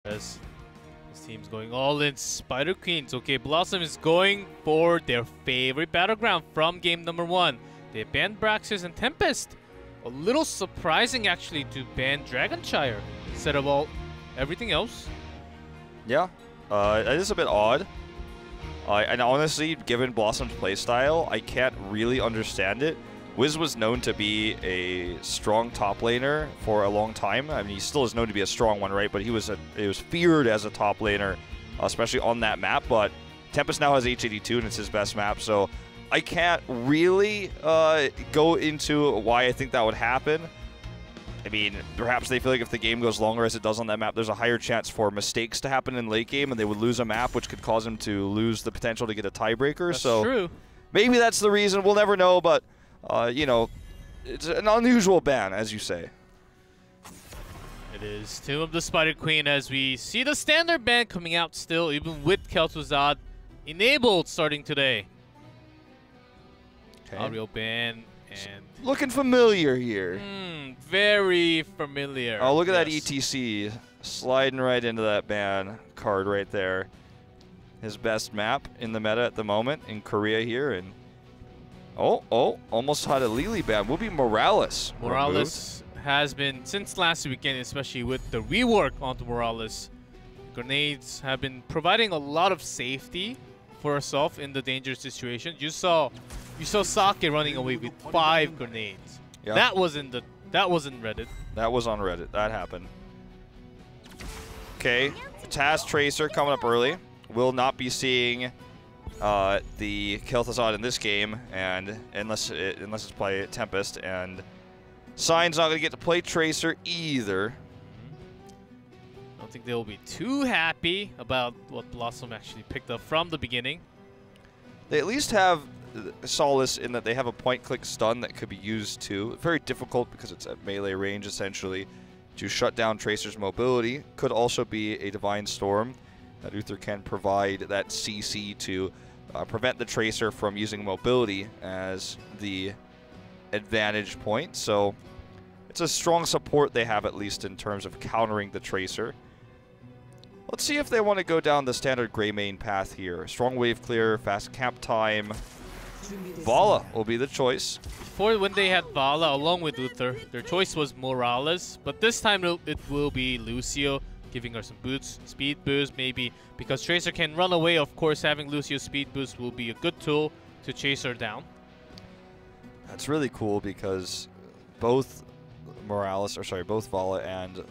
As this team's going all in Spider Queens. Okay, BlossoM is going for their favorite battleground from game number 1. They banned BlossoM and Tempest. A little surprising actually to ban Dragonshire instead of everything else. Yeah, it is a bit odd. And honestly, given BlossoM's playstyle, I can't really understand it. Wiz was known to be a strong top laner for a long time. I mean, he still is known to be a strong one, right? But he was feared as a top laner, especially on that map. But Tempest now has H82, and it's his best map. So I can't really go into why I think that would happen. I mean, perhaps they feel like if the game goes longer as it does on that map, there's a higher chance for mistakes to happen in late game, and they would lose a map, which could cause them to lose the potential to get a tiebreaker. That's so true. Maybe that's the reason. We'll never know, but you know, it's an unusual ban, as you say. It is Tomb of the Spider Queen as we see the standard ban coming out still, even with Kel'Thuzad enabled starting today. Okay. Ariel ban and Looking familiar here. very familiar. Oh, look at that ETC sliding right into that ban card right there. His best map in the meta at the moment in Korea here, and almost had a Lily ban. Will be Morales. Morales has been, since last weekend, especially with the rework onto Morales, grenades have been providing a lot of safety for herself in the dangerous situation. You saw Sake running away with 5 grenades. Yep. That wasn't Reddit. That was on Reddit. That happened. Okay, Taz Tracer coming up early. Will not be seeing the Kel'Thuzad in this game, and unless it's play Tempest, and Sign's not going to get to play Tracer either. I don't think they'll be too happy about what BlossoM actually picked up from the beginning. They at least have solace in that they have a point-click stun that could be used too. Very difficult because it's at melee range essentially to shut down Tracer's mobility. Could also be a Divine Storm that Uther can provide that CC to prevent the Tracer from using mobility as the advantage point. So it's a strong support they have, at least in terms of countering the Tracer. Let's see if they want to go down the standard gray main path here. Strong wave clear, fast camp time. Vala will be the choice. Before, when they had Vala along with Uther, their choice was Morales, but this time it will be Lucio, giving her some speed boost maybe, because Tracer can run away. Of course, having Lucio's speed boost will be a good tool to chase her down. That's really cool because both Vala and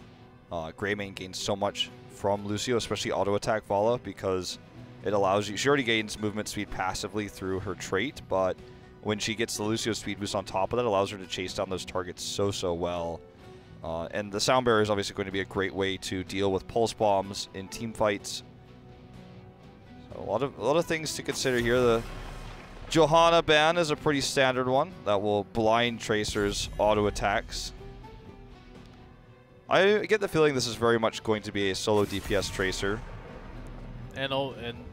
Greymane gain so much from Lucio, especially auto attack Vala, because it allows you. She already gains movement speed passively through her trait, but when she gets the Lucio speed boost on top of that, it allows her to chase down those targets so well. And the Sound Barrier is obviously going to be a great way to deal with pulse bombs in team fights. So a lot of things to consider here. The Johanna ban is a pretty standard one that will blind Tracer's auto attacks. I get the feeling this is very much going to be a solo DPS Tracer. And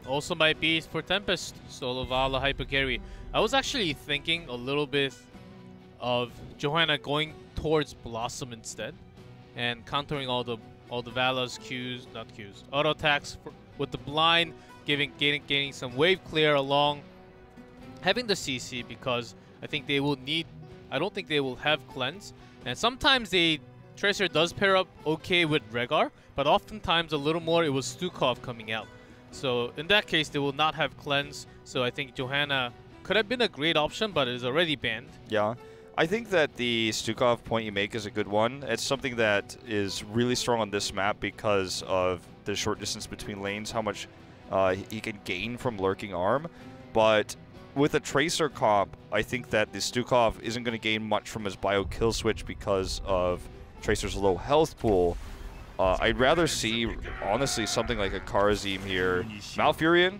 also might be for Tempest, solo Vala hyper carry. I was actually thinking a little bit of Johanna going towards BlossoM instead, and countering all the Vala's auto attacks with the blind, gaining some wave clear along, having the CC, because I think they will need. I don't think they will have cleanse, and sometimes Tracer does pair up okay with Rehgar, but oftentimes a little more it was Stukov coming out. So in that case, they will not have cleanse. So I think Johanna could have been a great option, but it is already banned. Yeah. I think that the Stukov point you make is a good one. It's something that is really strong on this map because of the short distance between lanes, how much he can gain from Lurking Arm. But with a Tracer comp, I think that the Stukov isn't going to gain much from his bio kill switch because of Tracer's low health pool. I'd rather see, honestly, something like a Kharazim here. Malfurion,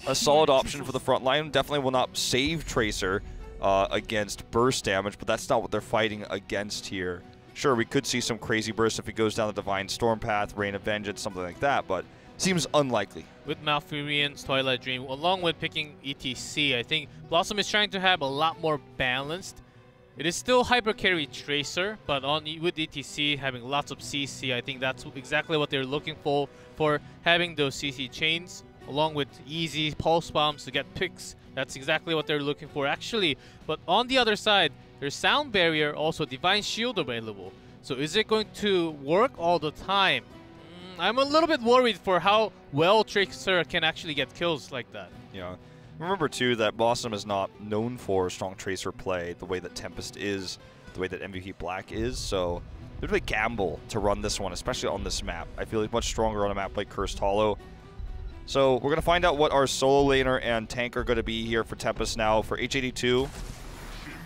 a solid option for the front line. Definitely will not save Tracer against burst damage, but that's not what they're fighting against here. Sure, we could see some crazy burst if he goes down the Divine Storm path, Rain of Vengeance, something like that, but seems unlikely. With Malfurion's Twilight Dream, along with picking ETC, I think BlossoM is trying to have a lot more balanced It is still hyper carry Tracer, but with ETC having lots of CC, I think that's exactly what they're looking for having those CC chains along with easy pulse bombs to get picks. That's exactly what they're looking for actually. But on the other side, there's Sound Barrier, also Divine Shield available. So is it going to work all the time? I'm a little bit worried for how well Tracer can actually get kills like that. Yeah. Remember, too, that BlossoM is not known for strong Tracer play the way that Tempest is, the way that MVP Black is, so there's a gamble to run this one, especially on this map. I feel like much stronger on a map like Cursed Hollow. So we're going to find out what our solo laner and tank are going to be here for Tempest now. For H82,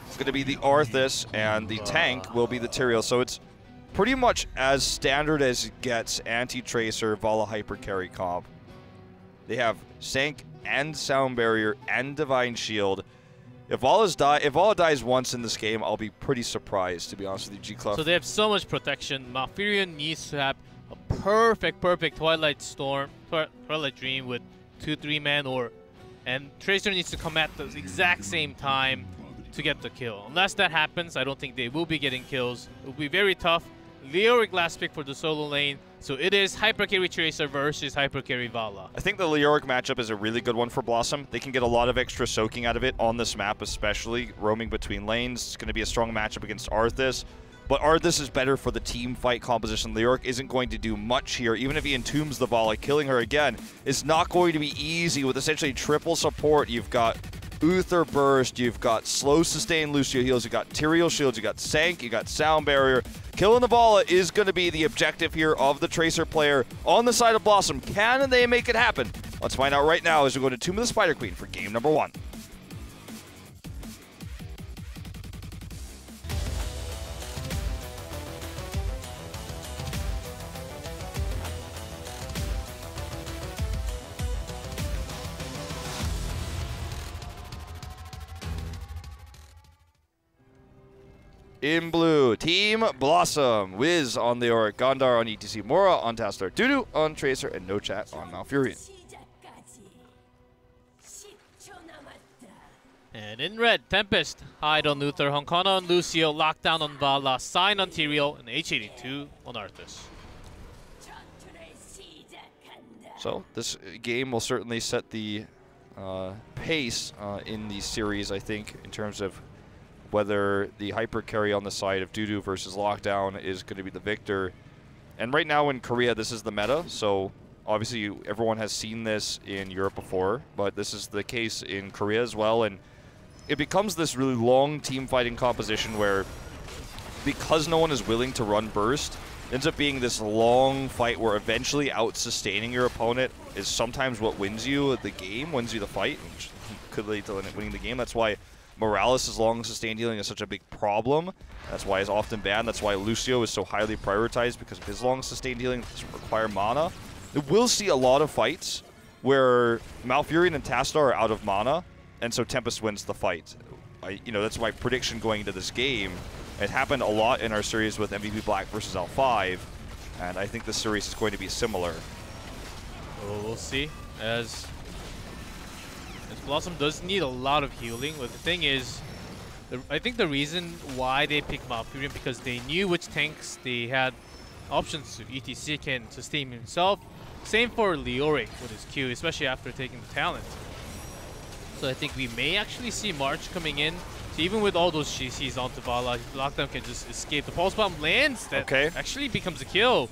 it's going to be the Arthas, and the tank will be the Tyrael. So it's pretty much as standard as it gets anti-Tracer Vala Hyper Carry comp. They have Sank and Sound Barrier and Divine Shield. If Vala dies once in this game, I'll be pretty surprised, to be honest with you, G-Club. So they have so much protection. Malfurion needs to have a perfect Twilight Dream with 2-3 men, and Tracer needs to come at the exact same time to get the kill. Unless that happens, I don't think they will be getting kills. It will be very tough. Leoric last pick for the solo lane. So it is Hyper Carry Tracer versus Hyper Carry Vala. I think the Leoric matchup is a really good one for BlossoM. They can get a lot of extra soaking out of it on this map, especially roaming between lanes. It's going to be a strong matchup against Arthas. But Arthas is better for the team fight composition. Leoric isn't going to do much here. Even if he entombs the Vala, killing her again is not going to be easy with essentially triple support. You've got Uther Burst, you've got slow sustain Lucio heals, you've got Tyrael shields, you've got Sank, you've got Sound Barrier. Killing the Vala is going to be the objective here of the Tracer player on the side of BlossoM. Can they make it happen? Let's find out right now as we go to Tomb of the Spider Queen for game number 1. In blue, Team BlossoM. Wiz on Leoric, Gondar on ETC, Mora on Tastar, Dudu on Tracer, and No Chat on Malfurion. And in red, Tempest, Hide on Luther, Honkana on Lucio, Lockdown on Vala, Sign on Tyrael, and H82 on Arthas. So this game will certainly set the pace in the series, I think, in terms of whether the hyper carry on the side of Dudu versus Lockdown is going to be the victor. And right now in Korea, this is the meta, so obviously everyone has seen this in Europe before, but this is the case in Korea as well, and it becomes this really long team fighting composition where, because no one is willing to run burst, it ends up being this long fight where eventually out-sustaining your opponent is sometimes what wins you the game, wins you the fight, which could lead to winning the game. That's why Morales' long sustained healing is such a big problem. That's why he's often banned. That's why Lucio is so highly prioritized, because of his long sustained healing doesn't require mana. We'll see a lot of fights where Malfurion and Tastar are out of mana, and so Tempest wins the fight. That's my prediction going into this game. It happened a lot in our series with MVP Black versus L5, and I think this series is going to be similar. Well, we'll see. As BlossoM does need a lot of healing, but the thing is, I think the reason why they picked Malfurion because they knew which tanks they had options to. ETC can sustain himself. Same for Leoric with his Q, especially after taking the talent. So I think we may actually see March coming in. So even with all those GCs onto Vala, Lockdown can just escape. The Pulse Bomb lands, that actually becomes a kill.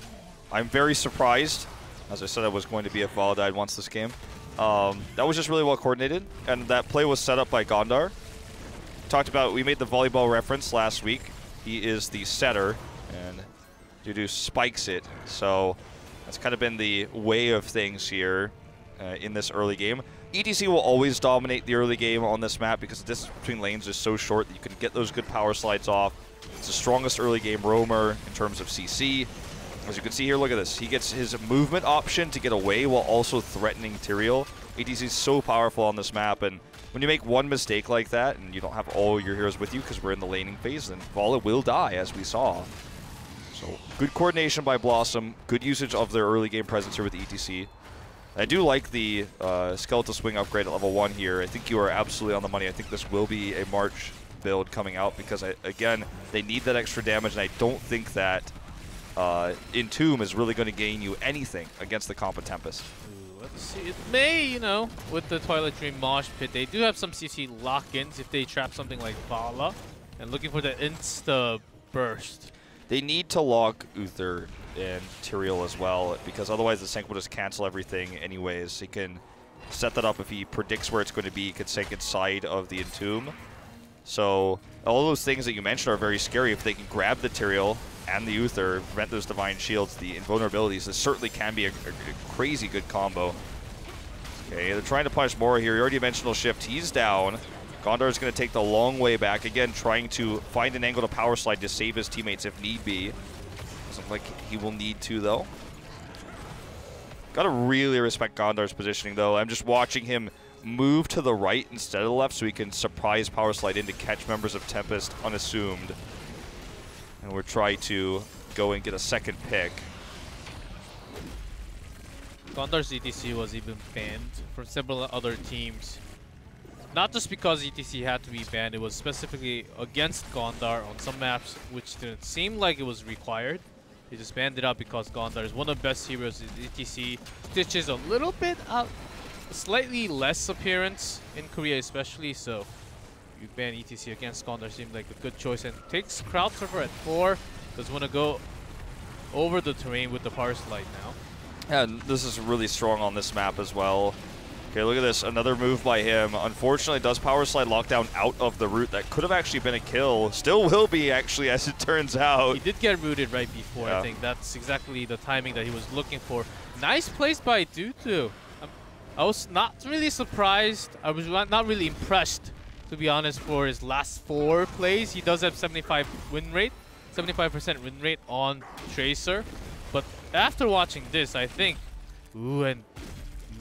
I'm very surprised. As I said, I was going to be if Vala died once this game. That was just really well coordinated, and that play was set up by Gondar. We made the volleyball reference last week. He is the setter, and Dudu spikes it. So that's kind of been the way of things here in this early game. ETC will always dominate the early game on this map because the distance between lanes is so short that you can get those good power slides off. It's the strongest early game roamer in terms of CC. As you can see here, look at this. He gets his movement option to get away while also threatening Tyrael. ETC is so powerful on this map, and when you make one mistake like that and you don't have all your heroes with you because we're in the laning phase, then Vala will die, as we saw. So good coordination by BlossoM, good usage of their early game presence here with ETC. I do like the Skeletal Swing upgrade at level 1 here. I think you are absolutely on the money. I think this will be a March build coming out because, again, they need that extra damage, and I don't think that Entomb is really going to gain you anything against the comp of Tempest. Ooh, let's see. It may, you know, with the Twilight Dream Mosh Pit, they do have some CC lock-ins if they trap something like Vala, and looking for the insta burst. They need to lock Uther and Tyrael as well, because otherwise the Sync will just cancel everything anyways. He can set that up if he predicts where it's going to be. He could Sync inside of the Entomb. So all those things that you mentioned are very scary. If they can grab the Tyrael and the Uther, prevent those Divine Shields, the invulnerabilities, this certainly can be a crazy good combo. Okay, they're trying to punish Mora here. You already mentioned shift. He's down. Gondar's going to take the long way back. Again, trying to find an angle to power slide to save his teammates if need be. Doesn't look like he will need to, though. Gotta really respect Gondar's positioning, though. I'm just watching him move to the right instead of the left so he can surprise power slide in to catch members of Tempest unassumed. And we're trying to go and get a second pick. Gondar's ETC was even banned from several other teams. Not just because ETC had to be banned, it was specifically against Gondar on some maps, which didn't seem like it was required. They just banned it out because Gondar is one of the best heroes in ETC. Stitch is a little bit out, slightly less appearance in Korea especially, so you ban ETC against Gondar seemed like a good choice, and takes Crowd Surfer at 4. Does want to go over the terrain with the power slide now. Yeah, and this is really strong on this map as well. Okay, look at this. Another move by him. Unfortunately, does power slide lockdown out of the route. That could have actually been a kill. Still will be, actually, as it turns out. He did get rooted right before, yeah. I think that's exactly the timing that he was looking for. Nice place by Dutu. I was not really surprised. I was not really impressed, to be honest, for his last 4 plays. He does have 75% win rate on Tracer. But after watching this, I think, ooh, and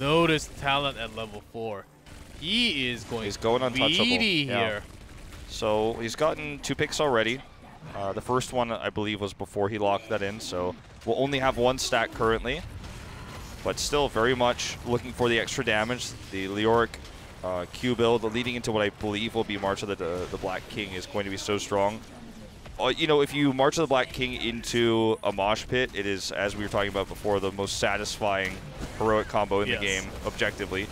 notice talent at level 4. He's going untouchable here. Yeah. So he's gotten 2 picks already. The first one, I believe, was before he locked that in. So we'll only have 1 stack currently. But still very much looking for the extra damage. The Leoric Q build leading into what I believe will be March of the Black King is going to be so strong. You know, if you March of the Black King into a mosh pit, it is, as we were talking about before, the most satisfying heroic combo in the game, objectively.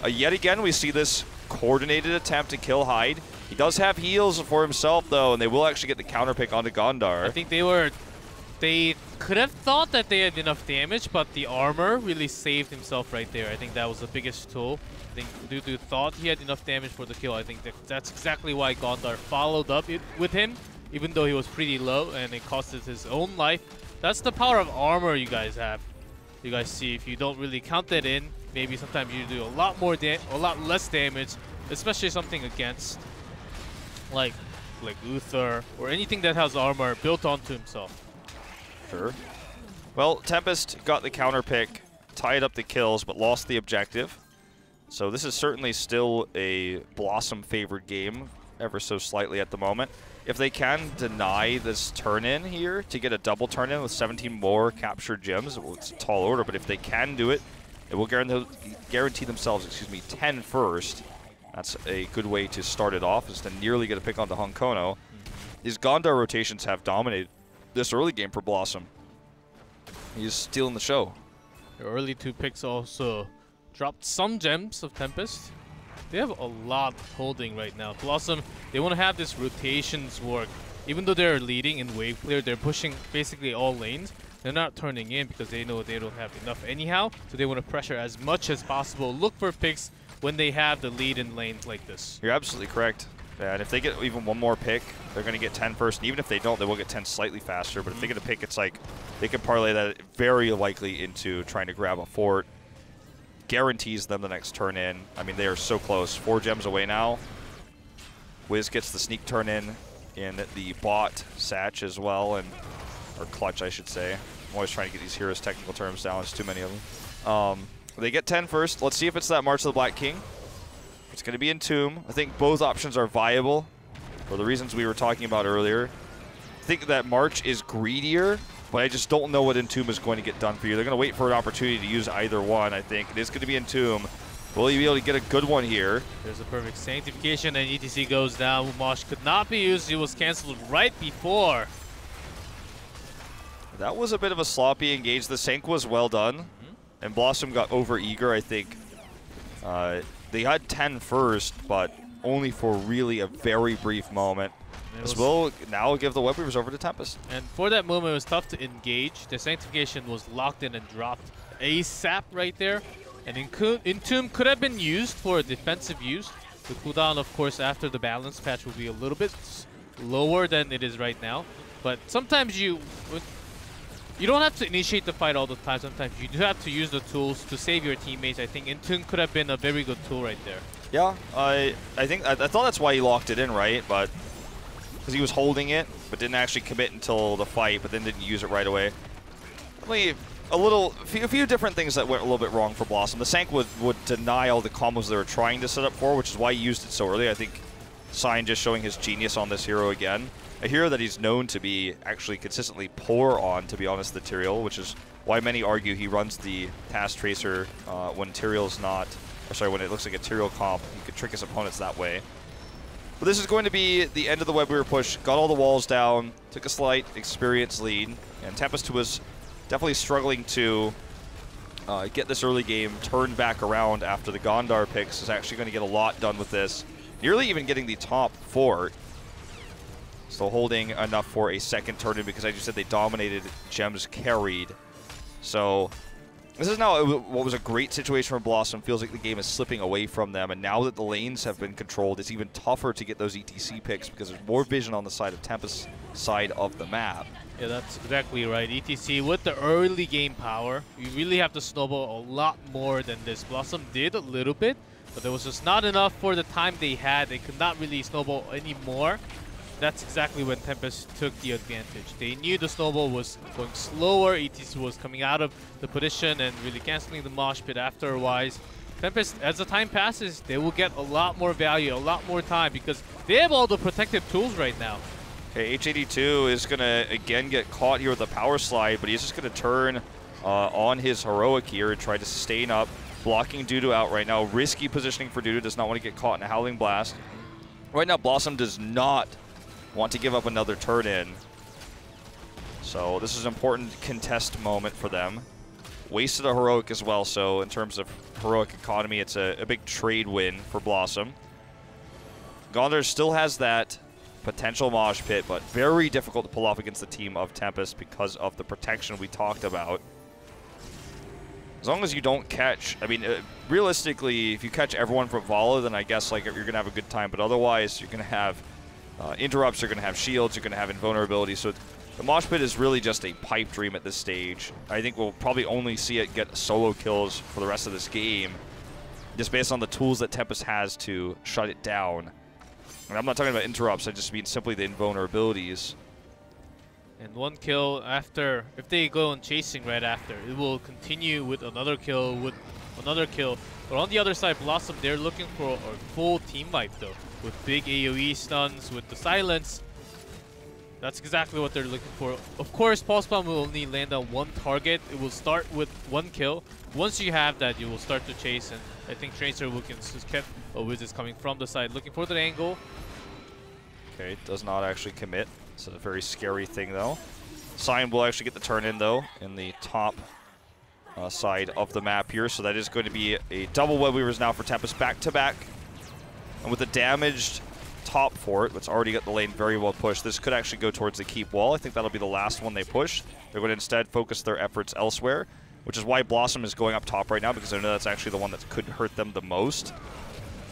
Yet again, we see this coordinated attempt to kill Hyde. He does have heals for himself, though, and they will actually get the counter pick onto Gondar. I think they could have thought that they had enough damage, but the armor really saved himself right there. I think that was the biggest tool. I think Dudu thought he had enough damage for the kill. I think that's exactly why Gondar followed up with him, even though he was pretty low and it costed his own life. That's the power of armor you guys have. You guys see, if you don't really count that in, maybe sometimes you do a lot less damage, especially something against like Uther or anything that has armor built onto himself. Sure. Well, Tempest got the counter pick, tied up the kills, but lost the objective. So this is certainly still a BlossoM favored game, ever so slightly at the moment. If they can deny this turn-in here to get a double turn-in with 17 more captured gems, well, it's a tall order, but if they can do it, it will guarantee themselves, 10 first. That's a good way to start it off, is to nearly get a pick onto Honkono. These Gondar rotations have dominated this early game for BlossoM. He's stealing the show. The early 2 picks also dropped some gems of Tempest. They have a lot holding right now. BlossoM, they want to have this rotations work. Even though they're leading in wave clear, they're pushing basically all lanes. They're not turning in because they know they don't have enough anyhow. So they want to pressure as much as possible. Look for picks when they have the lead in lanes like this. You're absolutely correct. And if they get even 1 more pick, they're going to get 10 first. And even if they don't, they will get 10 slightly faster. But if they get a pick, it's like they can parlay that very likely into trying to grab a fort. Guarantees them the next turn in. I mean, they are so close. 4 gems away now. Wiz gets the sneak turn in the bot Satch as well, or clutch, I should say. I'm always trying to get these heroes' technical terms down. There's too many of them. They get 10 first. Let's see if it's that March of the Black King. It's going to be Entomb. I think both options are viable for the reasons we were talking about earlier. I think that March is greedier, but I just don't know what Entomb is going to get done for you. They're going to wait for an opportunity to use either one, I think. It is going to be Entomb. Will he be able to get a good one here? There's a perfect sanctification, and ETC goes down. Mosh could not be used. It was canceled right before. That was a bit of a sloppy engage. The sync was well done, and BlossoM got over-eager, I think. They had 10 first, but only for really a very brief moment. This will now give the Web Weavers over to Tempest. And for that moment, it was tough to engage. The sanctification was locked in and dropped ASAP right there. And Entomb could have been used for a defensive use. The cooldown, of course, after the balance patch will be a little bit lower than it is right now. But sometimes you don't have to initiate the fight all the time. Sometimes you do have to use the tools to save your teammates. I think Entomb could have been a very good tool right there. Yeah, I thought that's why he locked it in, right? But because he was holding it, but didn't actually commit until the fight, but then didn't use it right away. Only a few different things that went a little bit wrong for BlossoM. The Sank would deny all the combos they were trying to set up for, which is why he used it so early. I think Sign just showing his genius on this hero again. A hero that he's known to be actually consistently poor on, to be honest, the Tyrael, which is why many argue he runs the Task Tracer when Tyrael's not, or sorry, when it looks like a Tyrael comp. He could trick his opponents that way. But this is going to be the end of the Web Weaver push. Got all the walls down, took a slight experience lead, and Tempest, who was definitely struggling to get this early game turned back around after the Gondar picks, is actually going to get a lot done with this. Nearly even getting the top fort. Still holding enough for a second turn in because, as you said, they dominated, Gems carried. So this is now what was a great situation for BlossoM. Feels like the game is slipping away from them, and now that the lanes have been controlled, it's even tougher to get those ETC picks because there's more vision on the side of Tempest's side of the map. Yeah, that's exactly right. ETC, with the early game power, you really have to snowball a lot more than this. BlossoM did a little bit, but there was just not enough for the time they had. They could not really snowball anymore. That's exactly when Tempest took the advantage. They knew the snowball was going slower. ETC was coming out of the position and really canceling the mosh pit afterwards. Tempest, as the time passes, they will get a lot more value, a lot more time, because they have all the protective tools right now. Okay, H82 is going to again get caught here with a power slide, but he's just going to turn on his heroic here and try to sustain up. Blocking Dudu out right now. Risky positioning for Dudu. Does not want to get caught in a Howling Blast. Right now, BlossoM does not want to give up another turn in. So this is an important contest moment for them. Wasted a heroic as well, so in terms of heroic economy, it's a big trade win for BlossoM. Gondar still has that potential mosh pit, but very difficult to pull off against the team of Tempest because of the protection we talked about. As long as you don't catch, I mean, realistically, if you catch everyone from Vala, then I guess like you're going to have a good time, but otherwise you're going to have interrupts, you're going to have shields, you're going to have invulnerability. So the mosh pit is really just a pipe dream at this stage. I think we'll probably only see it get solo kills for the rest of this game, just based on the tools that Tempest has to shut it down. And I'm not talking about interrupts, I just mean simply the invulnerabilities. And one kill after, if they go on chasing right after, it will continue with another kill, with another kill. But on the other side, BlossoM, they're looking for a full team wipe though, with big AoE stuns, with the silence. That's exactly what they're looking for. Of course, Pulse Bomb will only land on one target. It will start with one kill. Once you have that, you will start to chase, and I think Tracer will get Wiz is coming from the side, looking for that angle. Okay, does not actually commit. It's a very scary thing though. Sign will actually get the turn in though, in the top side of the map here. So that is going to be a double Web Weavers now for Tempest back to back. And with the damaged top fort, that's already got the lane very well pushed, this could actually go towards the keep wall. I think that'll be the last one they push. They're going to instead focus their efforts elsewhere, which is why BlossoM is going up top right now, because I know that's actually the one that could hurt them the most.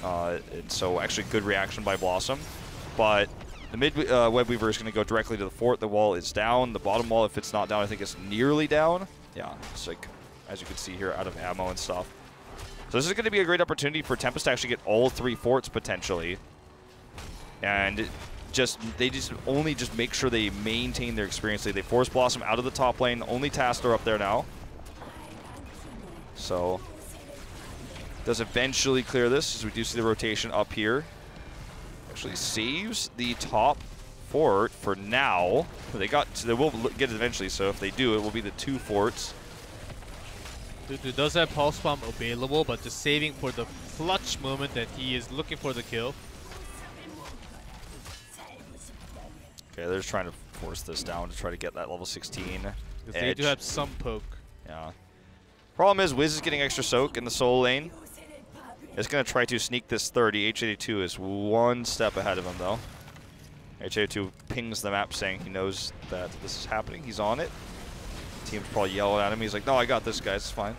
And so actually good reaction by BlossoM. But the mid Web Weaver is going to go directly to the fort. The wall is down. The bottom wall, if it's not down, I think it's nearly down. Yeah, it's like, as you can see here, out of ammo and stuff. So this is going to be a great opportunity for Tempest to actually get all three forts potentially. And they only make sure they maintain their experience. They force BlossoM out of the top lane. Only Taster up there now. So does eventually clear this, as we do see the rotation up here. Actually saves the top fort for now. They will get it eventually, so if they do, it will be the two forts. Dudu does have Pulse Bomb available, but just saving for the clutch moment that he is looking for the kill. Okay, they're just trying to force this down to try to get that level 16 Because edge. they do have some poke. Yeah. Problem is, Wiz is getting extra soak in the solo lane. It's going to try to sneak this 30. H82 is one step ahead of him, though. H82 pings the map saying he knows that this is happening. He's on it. Team's probably yelling at him. He's like, no, I got this, guys. It's fine.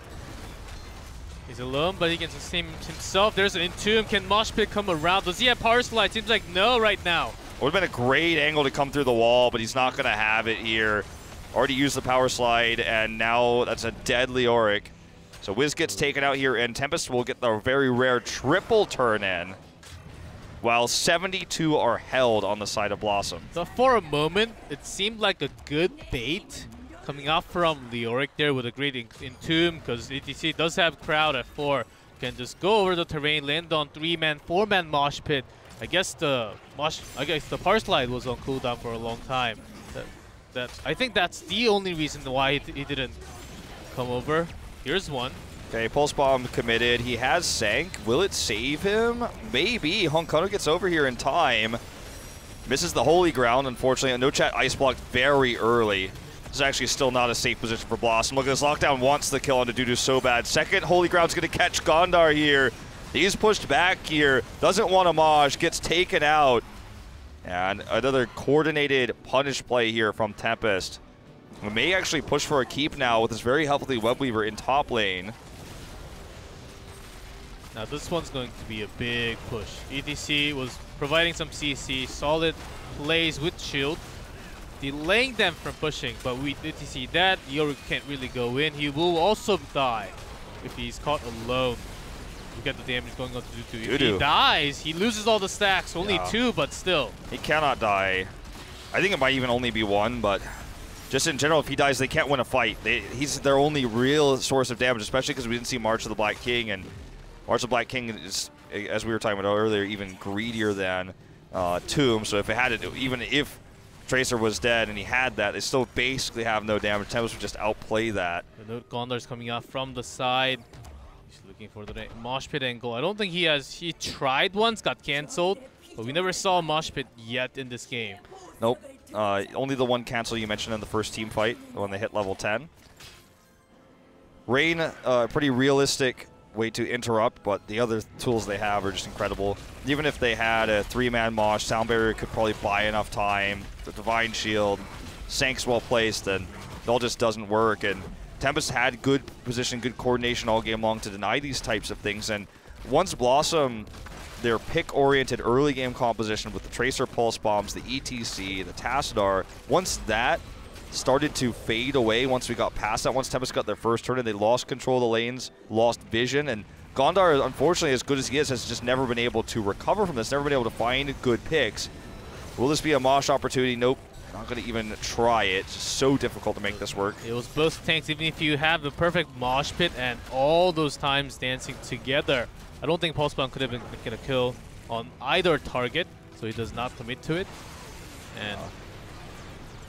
He's alone, but he can sustain himself. There's an Entomb. Can Mosh Pit come around? Does he have Power Slide? Seems like no right now. Would have been a great angle to come through the wall, but he's not going to have it here. Already used the Power Slide, and now that's a deadly Auric. So Wiz gets taken out here, and Tempest will get the very rare triple turn in, while 72 are held on the side of BlossoM. So for a moment, it seemed like a good bait coming out from the Auric there with a great Entomb, because ETC does have crowd at 4. Can just go over the terrain, land on 3-man, 4-man Mosh Pit. I guess the Power Slide was on cooldown for a long time. I think that's the only reason why he didn't come over. Here's one. Okay, Pulse Bomb committed. He has Sank. Will it save him? Maybe. Honkono gets over here in time. Misses the Holy Ground, unfortunately. No Chat Ice blocked very early. This is actually still not a safe position for BlossoM. Look at this lockdown, wants the kill onto Dudu so bad. Second Holy Ground's going to catch Gondar here. He's pushed back here. Doesn't want a Maj. Gets taken out. And another coordinated punish play here from Tempest. We may actually push for a keep now with this very healthy Webweaver in top lane. Now this one's going to be a big push. ETC was providing some CC, solid plays with shield, delaying them from pushing, but with ETC that, Yoru can't really go in. He will also die if he's caught alone. Look at the damage going on to Dudu. If he dies, he loses all the stacks. Only 2, but still. He cannot die. I think it might even only be 1, but just in general, if he dies, they can't win a fight. He's their only real source of damage, especially because we didn't see March of the Black King, and March of the Black King is, as we were talking about earlier, even greedier than Tomb. So if it had it, even if Tracer was dead and he had that, they still basically have no damage. Tempest would just outplay that. The note Gondar's coming out from the side. He's looking for the Mosh Pit angle. I don't think he has. He tried once, got cancelled, but we never saw a Mosh Pit yet in this game. Nope. Only the one cancel you mentioned in the first team fight when they hit level 10. Rain, pretty realistic way to interrupt, but the other tools they have are just incredible. Even if they had a 3-man Mosh, Sound Barrier could probably buy enough time. The Divine Shield, Sank's well placed, and it all just doesn't work. And Tempest had good position, good coordination all game long to deny these types of things. And once BlossoM, their pick-oriented early game composition with the Tracer Pulse Bombs, the ETC, the Tassadar, once that started to fade away, once we got past that, once Tempest got their first turn and they lost control of the lanes, lost vision, and Gondar, unfortunately, as good as he is, has just never been able to recover from this, never been able to find good picks. Will this be a Mosh opportunity? Nope. Not going to even try it. It's just so difficult to make this work. It was both tanks, even if you have the perfect Mosh Pit and all those times dancing together. I don't think Pulse Bomb could have been get a kill on either target, so he does not commit to it. And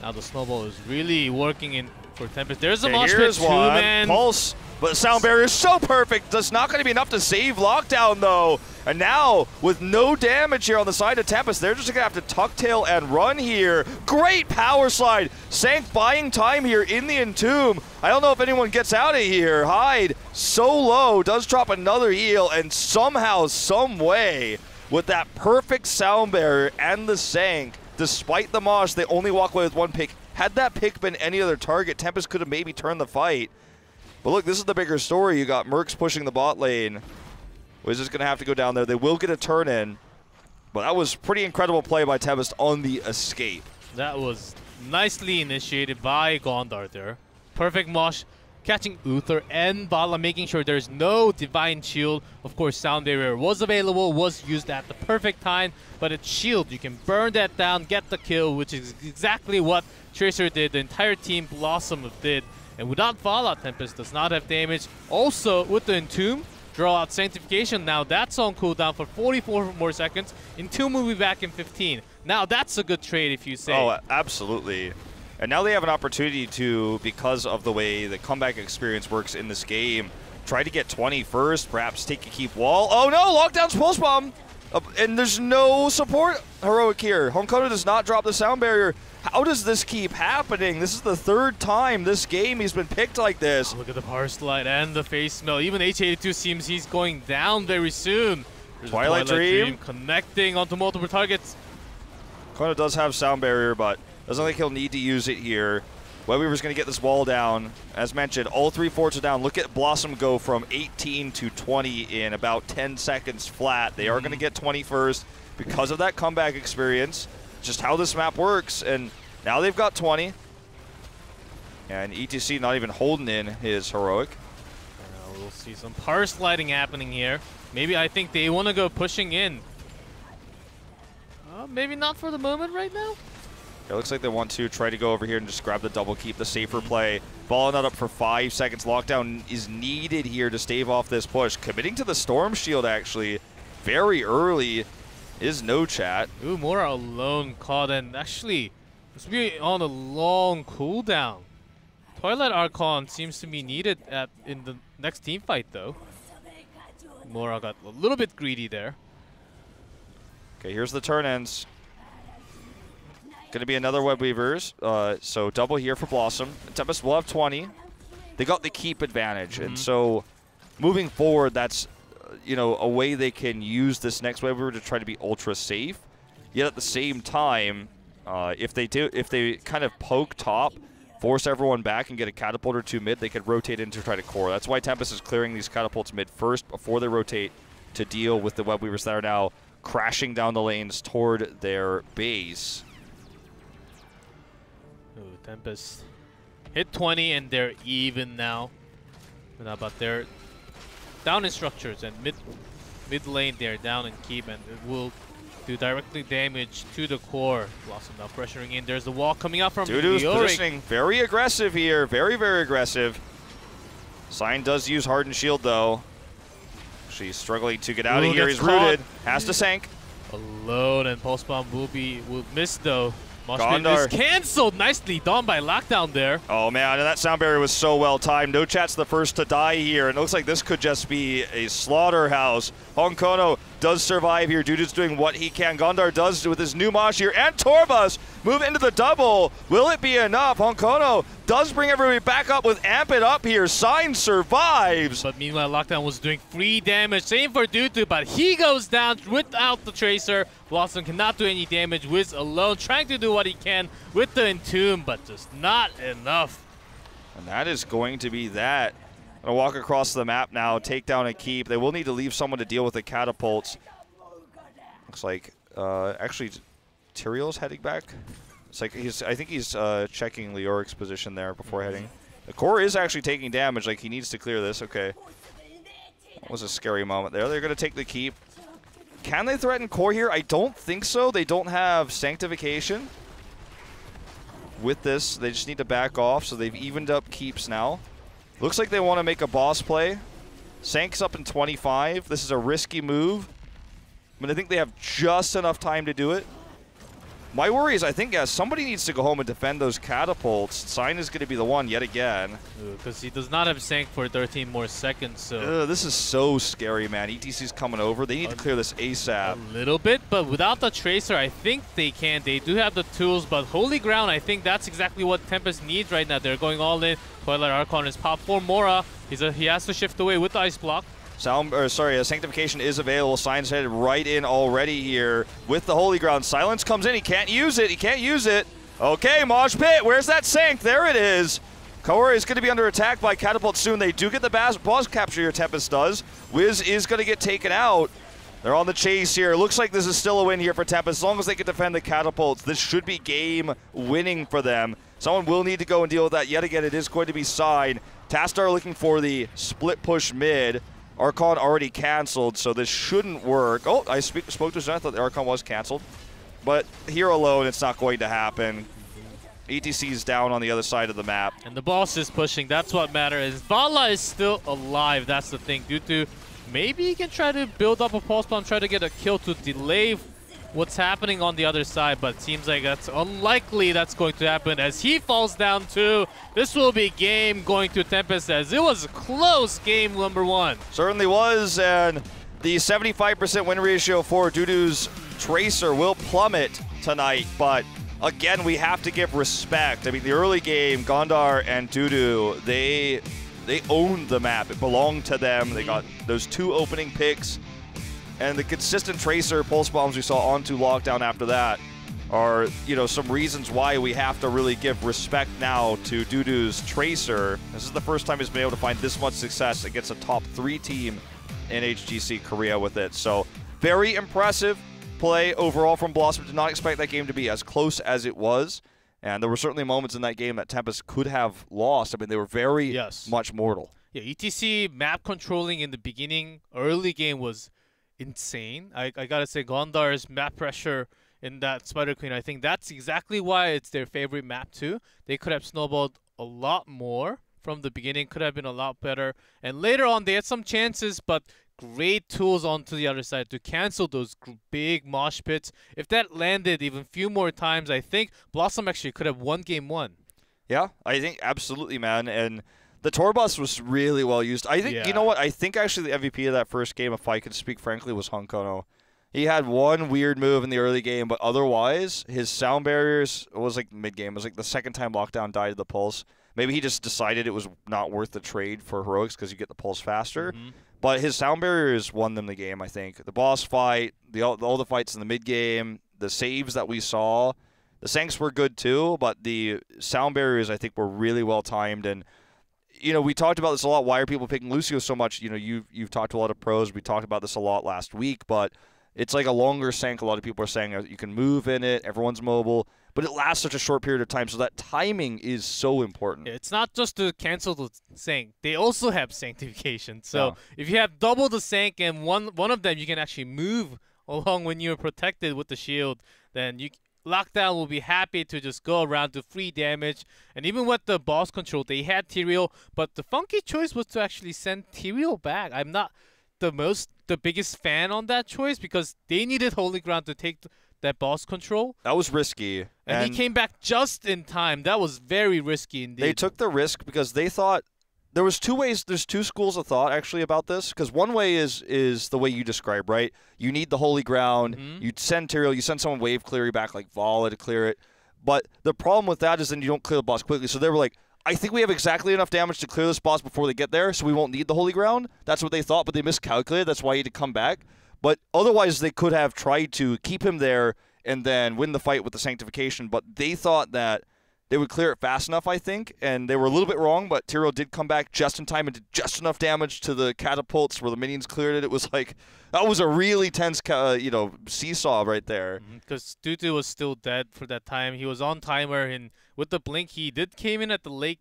now the snowball is really working in for Tempest. There's a Mosh Pit, 2-man. Pulse, but Sound Barrier is so perfect. That's not going to be enough to save Lockdown, though. And now, with no damage here on the side of Tempest, they're just going to have to tuck tail and run here. Great Power Slide. Sank buying time here in the Entomb. I don't know if anyone gets out of here. Hyde, so low, does drop another heal, and somehow, some way, with that perfect Sound Barrier and the Sank, despite the Mosh, they only walk away with 1 pick. Had that pick been any other target, Tempest could have maybe turned the fight. But look, this is the bigger story. You got Mercs pushing the bot lane. Wiz is going to have to go down there. They will get a turn in. But that was pretty incredible play by Tempest on the escape. That was nicely initiated by Gondar there. Perfect Mosh, catching Uther and Bala, making sure there's no Divine Shield. Of course, Sound Barrier was available, was used at the perfect time. But it's Shield. You can burn that down, get the kill, which is exactly what Tracer did. The entire team, BlossoM, did. And without Fallout, Tempest does not have damage. Also, with the Entomb, draw out Sanctification. Now that's on cooldown for 44 more seconds. Entomb will be back in 15. Now that's a good trade if you say. Oh, absolutely. And now they have an opportunity to, because of the way the comeback experience works in this game, try to get 20 first, perhaps take a keep wall. Oh no, lockdown's pulse bomb! And there's no support heroic here. Honkono does not drop the sound barrier. How does this keep happening? This is the third time this game he's been picked like this. Oh, look at the power slide and the face smell. Even H82 seems he's going down very soon. There's Twilight Dream connecting onto multiple targets. Honkono does have sound barrier, but doesn't think he'll need to use it here. Webweaver's going to get this wall down. As mentioned, all 3 forts are down. Look at BlossoM go from 18 to 20 in about 10 seconds flat. They are going to get 20 first because of that comeback experience. Just how this map works. And now they've got 20. And ETC not even holding in his heroic. We'll see some power sliding happening here. Maybe I think they want to go pushing in. Maybe not for the moment right now. It looks like they want to try to go over here and just grab the double keep, the safer play. Following that up for 5 seconds. Lockdown is needed here to stave off this push. Committing to the Storm Shield, actually, very early is no chat. Ooh, Mora alone caught, and actually, this will be on a long cooldown. Twilight Archon seems to be needed in the next team fight, though. Mora got a little bit greedy there. Okay, here's the turn ends. Going to be another Webweavers, so double here for BlossoM. Tempest will have 20. They got the keep advantage, and so moving forward, that's a way they can use this next Webweaver to try to be ultra safe. Yet at the same time, if they kind of poke top, force everyone back, and get a catapult or 2 mid, they could rotate in to try to core. That's why Tempest is clearing these catapults mid first before they rotate to deal with the Webweavers that are now crashing down the lanes toward their base. Ooh, Tempest hit 20 and they're even now. But they're down in structures, and mid lane they're down in keep, and it will do directly damage to the core. BlossoM now pressuring in. There's the wall coming out from Dudu's positioning very aggressive here. Very, very aggressive. Sign does use Hardened Shield though. She's struggling to get out of here. He's rooted. Has to sank. Alone, and Pulse Bomb will miss though. Gondar is cancelled. Nicely done by Lockdown there. Oh man, and that sound barrier was so well timed. No chat's the first to die here, and it looks like this could just be a slaughterhouse. Honkono does survive here. Dudu's doing what he can. Gondar does with his new Mosh here, and Torvus move into the double. Will it be enough? Honkono does bring everybody back up with Amp It Up here. Sign survives. But meanwhile, Lockdown was doing free damage. Same for Dudu, but he goes down without the Tracer. BlossoM cannot do any damage. Wiz alone trying to do what he can with the Entomb, but just not enough. And that is going to be that. Gonna walk across the map now, take down a keep. They will need to leave someone to deal with the catapults. Looks like, actually, Tyrael's heading back. It's like I think he's checking Leoric's position there before heading. The core is actually taking damage, like he needs to clear this. Okay. That was a scary moment there. They're gonna take the keep. Can they threaten core here? I don't think so. They don't have Sanctification. With this, they just need to back off, so they've evened up keeps now. Looks like they want to make a boss play. Sank's up in 25. This is a risky move, but I think they have just enough time to do it. My worry is I think somebody needs to go home and defend those catapults. Sign is going to be the one yet again. Because he does not have Sank for 13 more seconds. So this is so scary, man. ETC's coming over. They need to clear this ASAP. A little bit, but without the Tracer, I think they can. They do have the tools, but Holy Ground, I think that's exactly what Tempest needs right now. They're going all in. Twilight Archon is pop for Mora. He has to shift away with the Ice Block. Sanctification is available. Sign's headed right in already here with the Holy Ground. Silence comes in. He can't use it. He can't use it. Okay, Mosh Pit. Where's that Sank? There it is. Kaori is going to be under attack by Catapult soon. They do get the boss capture here, Tempest does. Wiz is going to get taken out. They're on the chase here. Looks like this is still a win here for Tempest. As long as they can defend the Catapults, this should be game winning for them. Someone will need to go and deal with that. Yet again, it is going to be Sign. Tastar looking for the split push mid. Archon already canceled, so this shouldn't work. Oh, I spoke to Zen. I thought the Archon was canceled. But here alone, it's not going to happen. ETC's down on the other side of the map. And the boss is pushing. That's what matters. Vala is still alive. That's the thing. Due to maybe he can try to build up a pulse bomb, try to get a kill to delay what's happening on the other side, but seems like that's unlikely that's going to happen as he falls down too. This will be game going to Tempest as it was a close game number 1. Certainly was, and the 75% win ratio for Dudu's Tracer will plummet tonight, but again, we have to give respect. I mean, the early game, Gondar and Dudu, they owned the map. It belonged to them. They got those 2 opening picks. And the consistent Tracer pulse bombs we saw onto Lockdown after that are, you know, some reasons why we have to really give respect now to Dudu's Tracer. This is the first time he's been able to find this much success against a top 3 team in HGC Korea with it. So very impressive play overall from BlossoM. Did not expect that game to be as close as it was. And there were certainly moments in that game that Tempest could have lost. I mean, they were very much mortal. Yeah, ETC map controlling in the beginning, early game was insane. I gotta say, Gondar's map pressure in that Spider Queen, I think that's exactly why it's their favorite map too. They could have snowballed a lot more from the beginning, could have been a lot better. And later on, they had some chances, but great tools onto the other side to cancel those big mosh pits. If that landed even few more times, I think BlossoM actually could have won game 1. Yeah, I think absolutely, man. And the tour bus was really well used. I think, you know what? I think actually the MVP of that first game, if I could speak frankly, was Honkono. He had one weird move in the early game, but otherwise, his sound barriers was like mid-game. It was like the second time Lockdown died to the pulse. Maybe he just decided it was not worth the trade for Heroics because you get the pulse faster. But his sound barriers won them the game, I think. The boss fight, all the fights in the mid-game, the saves that we saw, the Sanks were good too, but the sound barriers, I think, were really well timed. And you know, we talked about this a lot. Why are people picking Lucio so much? You know, you've talked to a lot of pros. We talked about this a lot last week, but it's like a longer Sank. A lot of people are saying you can move in it. Everyone's mobile, but it lasts such a short period of time. So that timing is so important. It's not just to cancel the Sank. They also have sanctification. So if you have double the Sank and one of them, you can actually move along when you're protected with the shield. Then Lockdown will be happy to just go around to free damage. And even with the boss control, they had Tyrael, but the funky choice was to actually send Tyrael back. I'm not the biggest fan on that choice because they needed Holy Ground to take that boss control. That was risky. And he came back just in time. That was very risky indeed. They took the risk because they thought there was 2 ways. There's 2 schools of thought actually about this. Because one way is the way you describe, right? You need the Holy Ground. You send Tyrael. You send someone wave clear you back like Vala to clear it. But the problem with that is then you don't clear the boss quickly. So they were like, I think we have exactly enough damage to clear this boss before they get there, so we won't need the Holy Ground. That's what they thought, but they miscalculated. That's why he had to come back. But otherwise, they could have tried to keep him there and then win the fight with the Sanctification. But they thought that they would clear it fast enough, I think, and they were a little bit wrong, but Tyrael did come back just in time and did just enough damage to the catapults where the minions cleared it. It was like, that was a really tense, seesaw right there. Because Dudu was still dead for that time. He was on timer, and with the blink, he came in at the late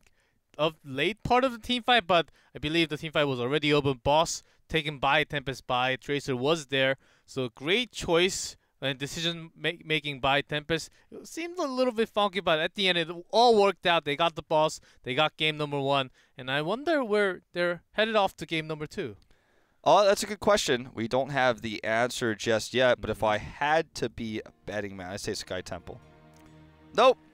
part of the team fight, but I believe the team fight was already over. Boss taken by Tempest by Tracer was there, so great choice and decision making by Tempest. It seemed a little bit funky, but at the end it all worked out. They got the boss, they got game number 1, and I wonder where they're headed off to game number 2. Oh, that's a good question. We don't have the answer just yet, but if I had to be a betting man, I'd say Sky Temple. Nope.